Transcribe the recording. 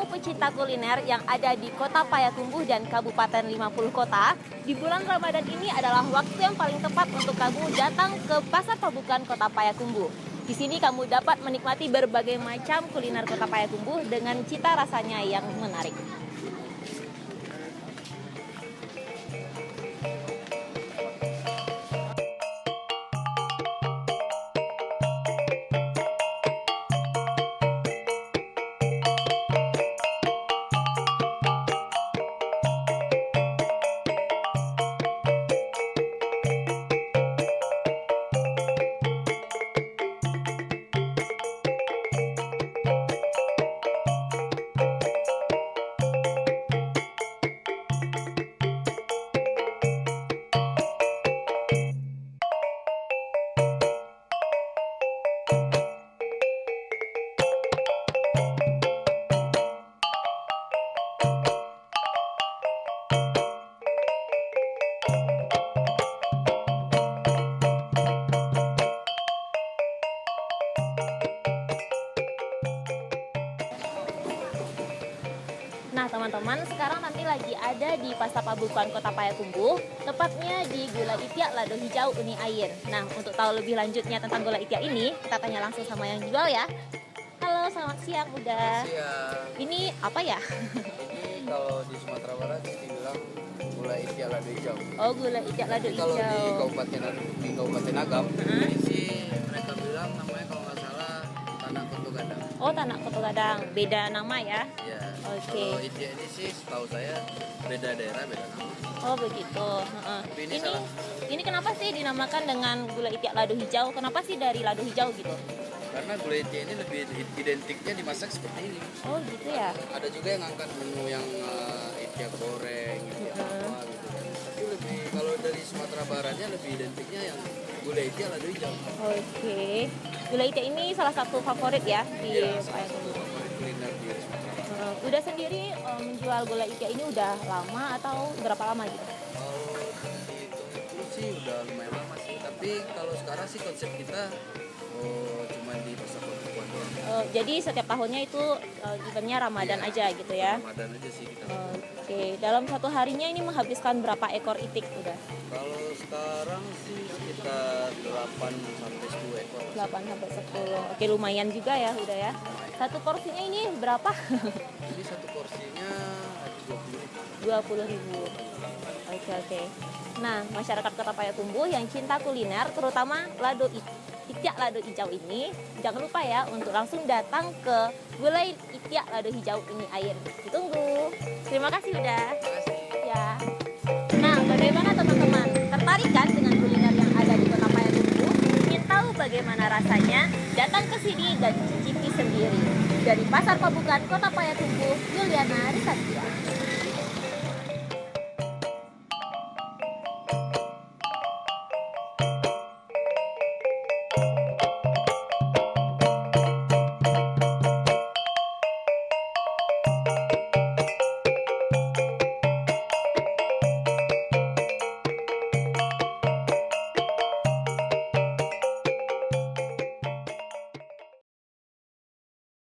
kamu pecinta kuliner yang ada di Kota Payakumbuh dan Kabupaten 50 Kota, di bulan Ramadan ini adalah waktu yang paling tepat untuk kamu datang ke Pasar Pabukan Kota Payakumbuh. Di sini kamu dapat menikmati berbagai macam kuliner Kota Payakumbuh dengan cita rasanya yang menarik. Nah teman-teman, sekarang nanti lagi ada di Pasar Pabukan Kota Payakumbuh, tepatnya di Gula Itiak Lado Hijau Uni Air. Nah, untuk tahu lebih lanjutnya tentang Gula Itiak ini, kita tanya langsung sama yang jual ya. Halo, selamat siang Uda. Siang. Ini apa ya? Ini kalau di Sumatera Barat dibilang Gula Itiak Lado Hijau. Oh, Gula Itiak Lado Tapi kalau Hijau. di Kabupaten Agam, ini sih mereka bilang namanya kalau nggak salah Tanah Koto Gadang. Oh, Tanah Koto Gadang. Beda nama ya? Ya. Oke. Kalau Itiak ini sih setahu saya beda daerah beda nama. Oh, begitu. Heeh. Tapi ini Ini, salah. ini kenapa sih dinamakan dengan Gula Itiak Lado Hijau? Kenapa sih dari lado hijau gitu? Karena Gula Itiak ini lebih identiknya dimasak seperti ini. Oh, gitu ya? Ada juga yang angkat menu yang Itiak goreng, Itiak apa gitu kan. Tapi lebih kalau dari Sumatera Baratnya lebih identiknya yang Gula Itiak Lado Hijau. Oke. Gula Itiak ini salah satu favorit ya di Iya, salah satu Payakumbuh. favorit kuliner di Sumatera Barat. Udah sendiri menjual gula itiak ini udah lama atau berapa lama gitu? Kalau dihitung itu sih udah lumayan lama sih. Tapi kalau sekarang sih konsep kita cuma di pasar Pabukuan doang. Jadi setiap tahunnya itu eventnya Ramadan Iya, aja gitu ya? Ramadan aja sih kita. Oke, dalam satu harinya ini menghabiskan berapa ekor itik udah? Kalau sekarang sih sekitar 8 sampai 10 ekor. 8 sampai 10. Oke, lumayan juga ya udah ya. Satu porsinya ini berapa? Jadi satu porsinya ada 20.000. 20.000. Oke. Nah, masyarakat Kota Payakumbuh yang cinta kuliner, terutama Itiak Lado Hijau ini, jangan lupa ya untuk langsung datang ke Gula Itiak Lado Hijau Uni Air. Ditunggu. Terima kasih udah. Terima kasih. Ya. Nah, bagaimana teman-teman? Tertarik kan dengan kuliner yang ada di Kota Payakumbuh? Ingin tahu bagaimana rasanya? Datang ke sini dan cicipi sendiri. Dari Pasar Pabukan Kota Payakumbuh, Yuliana Rizatya.